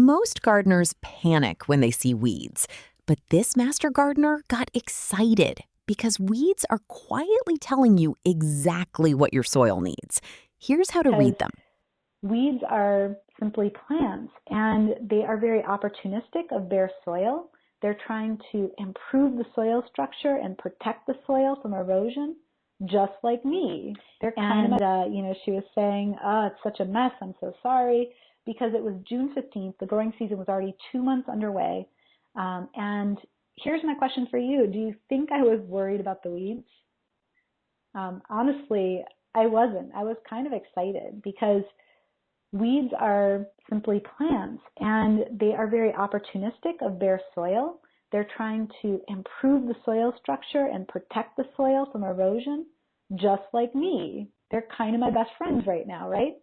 Most gardeners panic when they see weeds, but this master gardener got excited because weeds are quietly telling you exactly what your soil needs. Here's how to read them. Weeds are simply plants, and they are very opportunistic of bare soil. They're trying to improve the soil structure and protect the soil from erosion, just like me. They're kind of, she was saying, oh, it's such a mess, I'm so sorry, because it was June 15th. The growing season was already 2 months underway. And here's my question for you. Do you think I was worried about the weeds? Honestly, I wasn't. I was kind of excited because weeds are simply plants, and they are very opportunistic of bare soil. They're trying to improve the soil structure and protect the soil from erosion, just like me. They're kind of my best friends right now, right?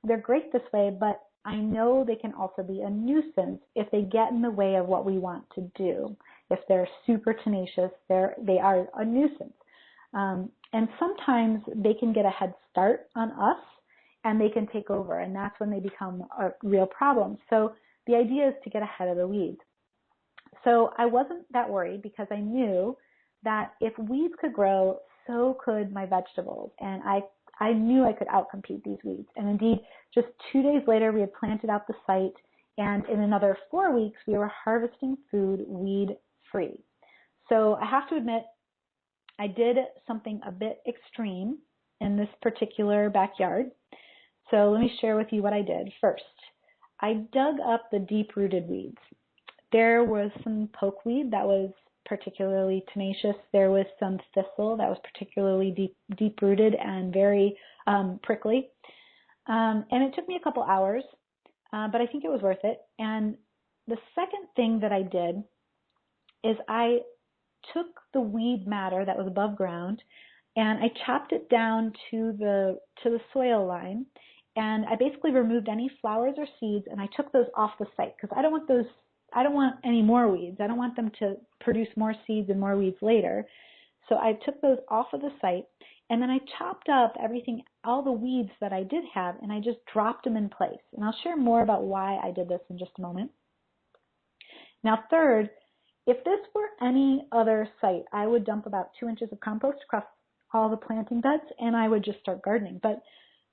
They're great this way, but I know they can also be a nuisance if they get in the way of what we want to do. If they're super tenacious, they are a nuisance. And sometimes they can get a head start on us, and they can take over, and that's when they become a real problem. So the idea is to get ahead of the weeds. So I wasn't that worried because I knew that if weeds could grow, so could my vegetables, and I knew I could outcompete these weeds. And indeed, just 2 days later, we had planted out the site, and in another 4 weeks, we were harvesting food weed-free. So I have to admit, I did something a bit extreme in this particular backyard. So let me share with you what I did. First, I dug up the deep-rooted weeds. There was some pokeweed that was particularly tenacious. There was some thistle that was particularly deep-rooted and very prickly. And it took me a couple hours, but I think it was worth it. And the second thing that I did is I took the weed matter that was above ground, and I chopped it down to the soil line, and I basically removed any flowers or seeds, and I took those off the site because I don't want any more weeds. I don't want them to produce more seeds and more weeds later. So I took those off of the site, and then I chopped up all the weeds that I did have, and I just dropped them in place. And I'll share more about why I did this in just a moment. Now, third, if this were any other site, I would dump about 2 inches of compost across all the planting beds, and I would just start gardening. But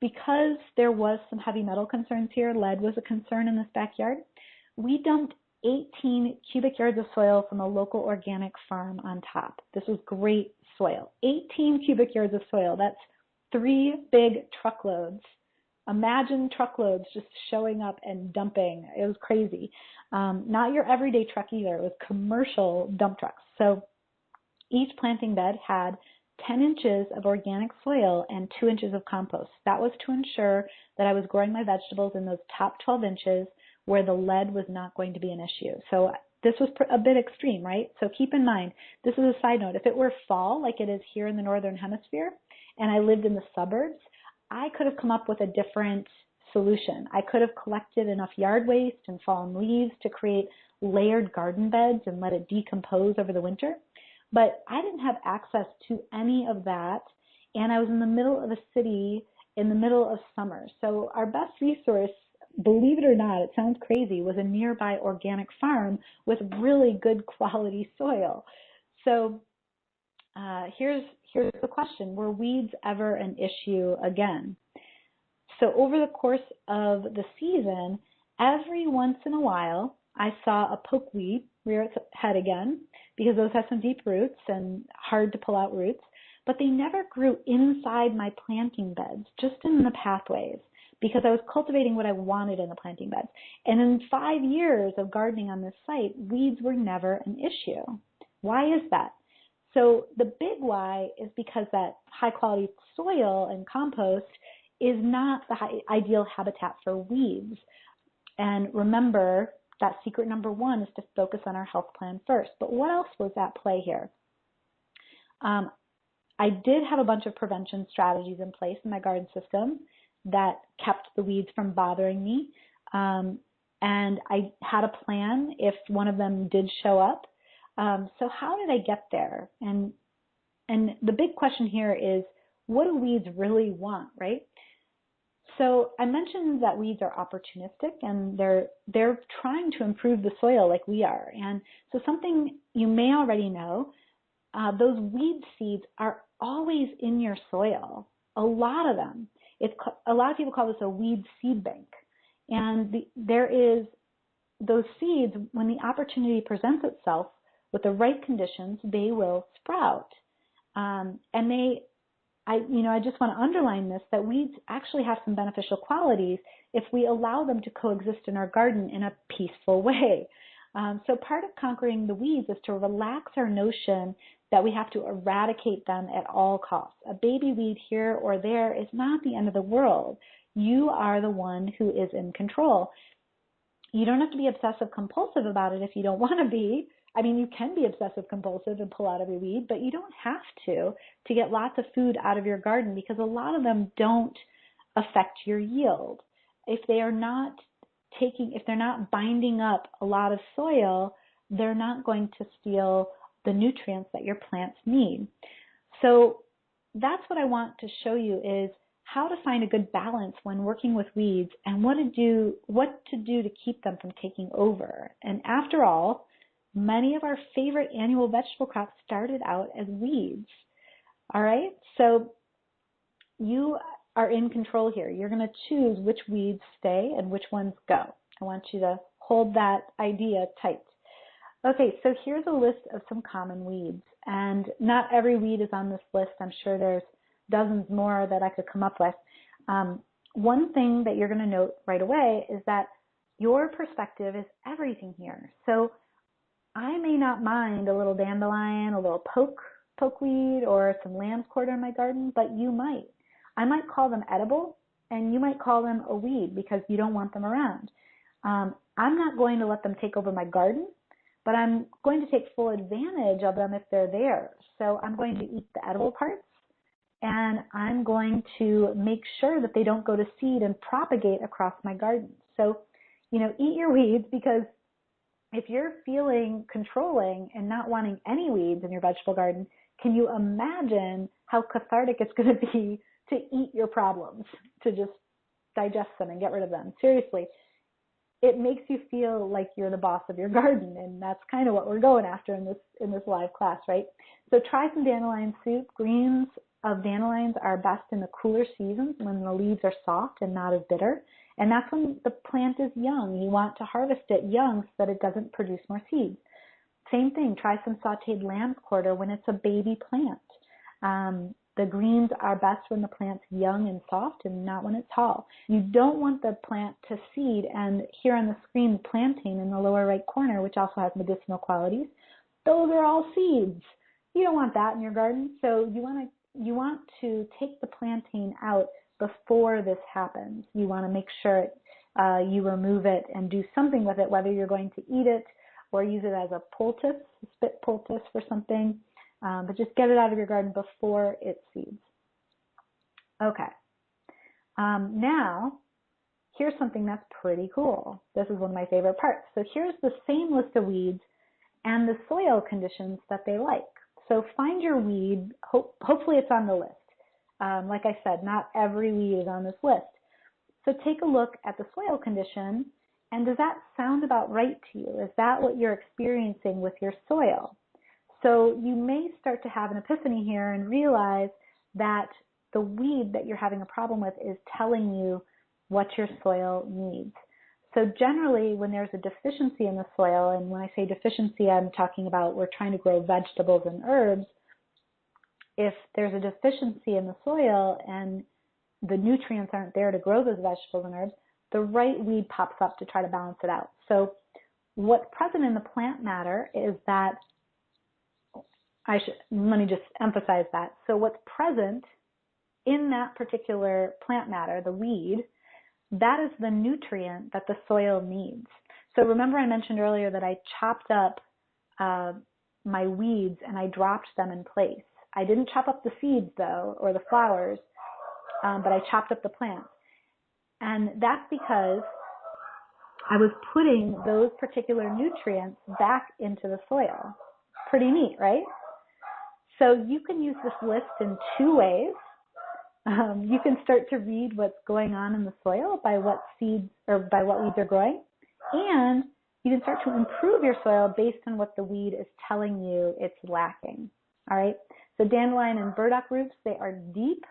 because there was some heavy metal concerns here, lead was a concern in this backyard, we dumped 18 cubic yards of soil from a local organic farm on top. This was great soil. 18 cubic yards of soil. That's 3 big truckloads. Imagine truckloads just showing up and dumping. It was crazy. Not your everyday truck either. It was commercial dump trucks. So each planting bed had 10 inches of organic soil and 2 inches of compost. That was to ensure that I was growing my vegetables in those top 12 inches where the lead was not going to be an issue. So this was a bit extreme, right? So keep in mind, this is a side note. If it were fall, like it is here in the Northern Hemisphere, and I lived in the suburbs, I could have come up with a different solution. I could have collected enough yard waste and fallen leaves to create layered garden beds and let it decompose over the winter. But I didn't have access to any of that, and I was in the middle of a city in the middle of summer. So our best resource, believe it or not, it sounds crazy, was a nearby organic farm with really good quality soil. So here's the question. Were weeds ever an issue again? So over the course of the season, every once in a while, I saw a pokeweed rear its head again because those have some deep roots and hard to pull out roots, but they never grew inside my planting beds, just in the pathways, because I was cultivating what I wanted in the planting beds. And in 5 years of gardening on this site, weeds were never an issue. Why is that? So the big why is because that high quality soil and compost is not the ideal habitat for weeds. And remember, that secret number 1 is to focus on our health plan first. But what else was at play here? I did have a bunch of prevention strategies in place in my garden system that kept the weeds from bothering me. And I had a plan if one of them did show up. So how did I get there? And the big question here is, what do weeds really want, right? So I mentioned that weeds are opportunistic, and they're trying to improve the soil like we are. And so something you may already know, those weed seeds are always in your soil. A lot of them. A lot of people call this a weed seed bank. And there is those seeds, when the opportunity presents itself with the right conditions, they will sprout. I just want to underline this, that weeds actually have some beneficial qualities if we allow them to coexist in our garden in a peaceful way. So part of conquering the weeds is to relax our notion that we have to eradicate them at all costs. A baby weed here or there is not the end of the world. You are the one who is in control. You don't have to be obsessive compulsive about it if you don't want to be. I mean, you can be obsessive compulsive and pull out every weed, but you don't have to get lots of food out of your garden, because a lot of them don't affect your yield. If they're not binding up a lot of soil, they're not going to steal the nutrients that your plants need. So that's what I want to show you, is how to find a good balance when working with weeds, and what to do to keep them from taking over. And after all, many of our favorite annual vegetable crops started out as weeds. All right, so you are in control here. You're going to choose which weeds stay and which ones go. I want you to hold that idea tight. Okay, so here's a list of some common weeds, and not every weed is on this list. I'm sure there's dozens more that I could come up with. One thing that you're going to note right away is that your perspective is everything here. So I may not mind a little dandelion, a little pokeweed, or some lamb's quarter in my garden, but you might. I might call them edible, and you might call them a weed because you don't want them around. I'm not going to let them take over my garden, but I'm going to take full advantage of them if they're there. So I'm going to eat the edible parts, and I'm going to make sure that they don't go to seed and propagate across my garden. So, eat your weeds, because if you're feeling controlling and not wanting any weeds in your vegetable garden, can you imagine how cathartic it's going to be to eat your problems, to just digest them and get rid of them? Seriously, it makes you feel like you're the boss of your garden, and that's kind of what we're going after in this live class, right? So try some dandelion soup. Greens of dandelions are best in the cooler seasons when the leaves are soft and not as bitter. And that's when the plant is young. You want to harvest it young so that it doesn't produce more seeds. Same thing, try some sauteed lamb's quarter when it's a baby plant. The greens are best when the plant's young and soft and not when it's tall. You don't want the plant to seed, and here on the screen, plantain in the lower right corner, which also has medicinal qualities, those are all seeds. You don't want that in your garden, so you want to take the plantain out before this happens. You want to make sure you remove it and do something with it, whether you're going to eat it or use it as a poultice, spit poultice for something, but just get it out of your garden before it seeds. Okay, now here's something that's pretty cool. This is one of my favorite parts. So here's the same list of weeds and the soil conditions that they like. So find your weed. Hopefully it's on the list. Like I said, not every weed is on this list. So take a look at the soil condition, and does that sound about right to you? Is that what you're experiencing with your soil? So you may start to have an epiphany here and realize that the weed that you're having a problem with is telling you what your soil needs. So generally, when there's a deficiency in the soil, and when I say deficiency, I'm talking about we're trying to grow vegetables and herbs. If there's a deficiency in the soil and the nutrients aren't there to grow those vegetables and herbs, the right weed pops up to try to balance it out. So what's present in the plant matter is that, let me just emphasize that. So what's present in that particular plant matter, the weed, that is the nutrient that the soil needs. So remember I mentioned earlier that I chopped up my weeds and I dropped them in place. I didn't chop up the seeds though, or the flowers, but I chopped up the plants. And that's because I was putting those particular nutrients back into the soil. Pretty neat, right? So you can use this list in two ways. You can start to read what's going on in the soil by what seeds or by what weeds are growing. And you can start to improve your soil based on what the weed is telling you it's lacking. All right. So dandelion and burdock roots, they are deep.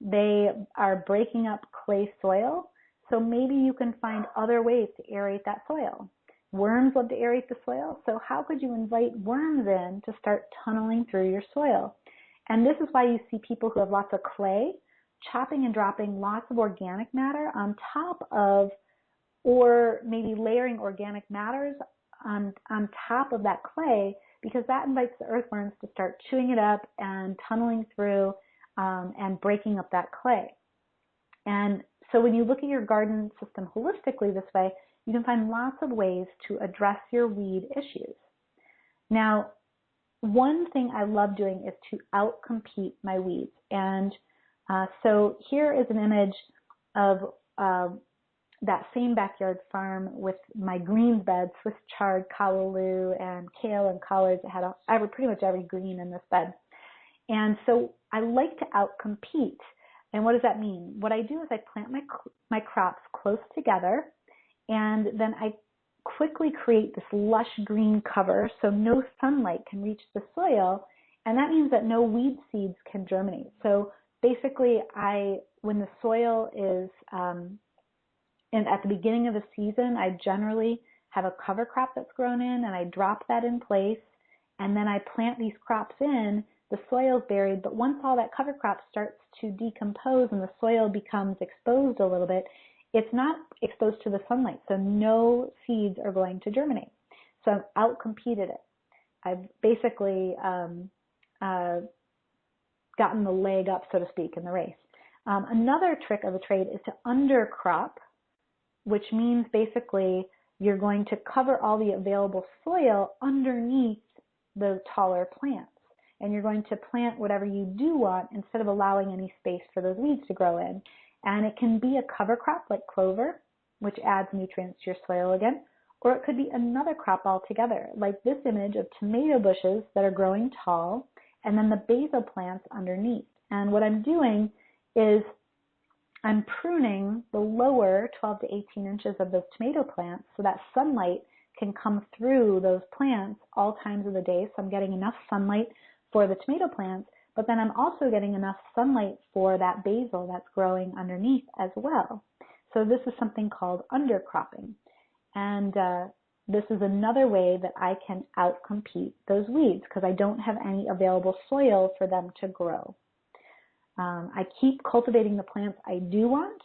They are breaking up clay soil. So maybe you can find other ways to aerate that soil. Worms love to aerate the soil. So how could you invite worms in to start tunneling through your soil? And this is why you see people who have lots of clay chopping and dropping lots of organic matter on top of, or maybe layering organic matters on top of that clay, because that invites the earthworms to start chewing it up and tunneling through and breaking up that clay. And so when you look at your garden system holistically this way, you can find lots of ways to address your weed issues. Now, one thing I love doing is to outcompete my weeds. And so here is an image of that same backyard farm with my greens bed, Swiss chard, callaloo, and kale and collards. It had pretty much every green in this bed. And so I like to outcompete. And what does that mean? What I do is I plant my crops close together, and then I quickly create this lush green cover so no sunlight can reach the soil, and that means that no weed seeds can germinate. So basically, when the soil is, and at the beginning of the season, I generally have a cover crop that's grown in, and I drop that in place, and then I plant these crops in. The soil's buried, but once all that cover crop starts to decompose and the soil becomes exposed a little bit, it's not exposed to the sunlight, so no seeds are going to germinate. So I've outcompeted it. I've basically gotten the leg up, so to speak, in the race. Another trick of the trade is to undercrop, which means basically you're going to cover all the available soil underneath the taller plants. And you're going to plant whatever you do want instead of allowing any space for those weeds to grow in. And it can be a cover crop like clover, which adds nutrients to your soil again, or it could be another crop altogether, like this image of tomato bushes that are growing tall, and then the basil plants underneath. And what I'm doing is I'm pruning the lower 12 to 18 inches of those tomato plants so that sunlight can come through those plants all times of the day. So I'm getting enough sunlight for the tomato plants, but then I'm also getting enough sunlight for that basil that's growing underneath as well. So this is something called undercropping. And this is another way that I can outcompete those weeds because I don't have any available soil for them to grow. I keep cultivating the plants I do want,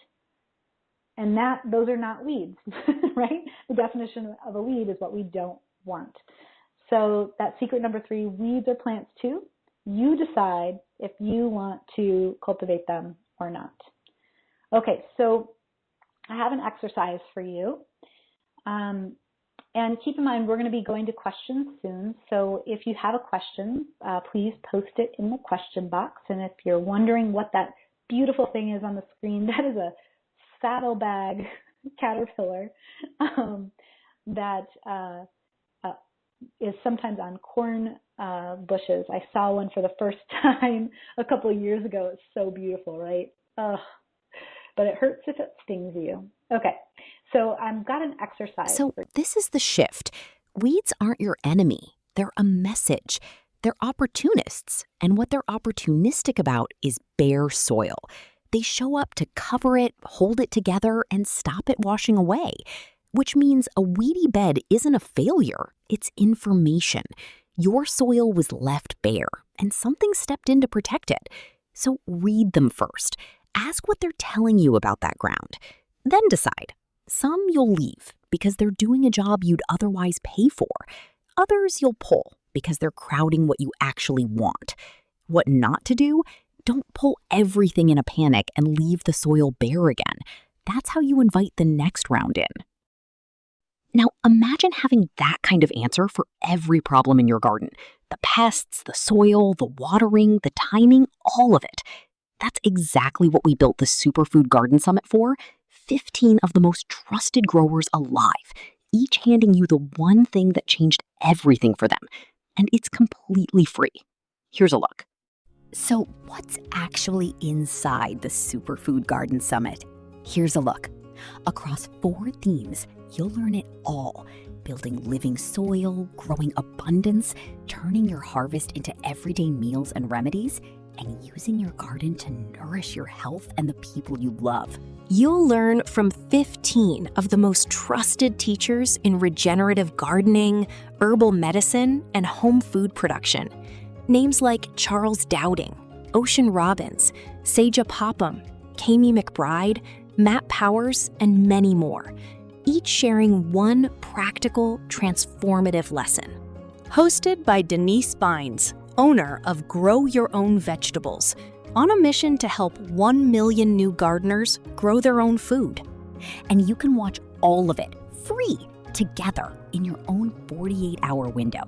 and those are not weeds, right? The definition of a weed is what we don't want. So that's secret number 3, weeds are plants too. You decide if you want to cultivate them or not. Okay, so I have an exercise for you. And keep in mind, we're going to be going to questions soon. So if you have a question, please post it in the question box. And if you're wondering what that beautiful thing is on the screen, that is a saddlebag caterpillar that is sometimes on corn bushes. I saw one for the first time a couple of years ago. It's so beautiful, right? But it hurts if it stings you. Okay, so I've got an exercise. So this is the shift. Weeds aren't your enemy. They're a message. They're opportunists. And what they're opportunistic about is bare soil. They show up to cover it, hold it together, and stop it washing away. Which means a weedy bed isn't a failure. It's information. Your soil was left bare, and something stepped in to protect it. So read them first. Ask what they're telling you about that ground. Then decide. Some you'll leave because they're doing a job you'd otherwise pay for. Others you'll pull because they're crowding what you actually want. What not to do? Don't pull everything in a panic and leave the soil bare again. That's how you invite the next round in. Now, imagine having that kind of answer for every problem in your garden. The pests, the soil, the watering, the timing, all of it. That's exactly what we built the Superfood Garden Summit for. 15 of the most trusted growers alive, each handing you the one thing that changed everything for them. And it's completely free. Here's a look. So what's actually inside the Superfood Garden Summit? Here's a look. Across 4 themes, you'll learn it all. Building living soil, growing abundance, turning your harvest into everyday meals and remedies, and using your garden to nourish your health and the people you love. You'll learn from 15 of the most trusted teachers in regenerative gardening, herbal medicine, and home food production. Names like Charles Dowding, Ocean Robbins, Seja Popham, Kami McBride, Matt Powers, and many more, each sharing one practical, transformative lesson. Hosted by Denise Bynes, owner of Grow Your Own Vegetables, on a mission to help 1 million new gardeners grow their own food. And you can watch all of it free together in your own 48-hour window.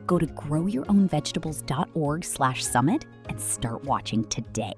Go to growyourownvegetables.org/summit and start watching today.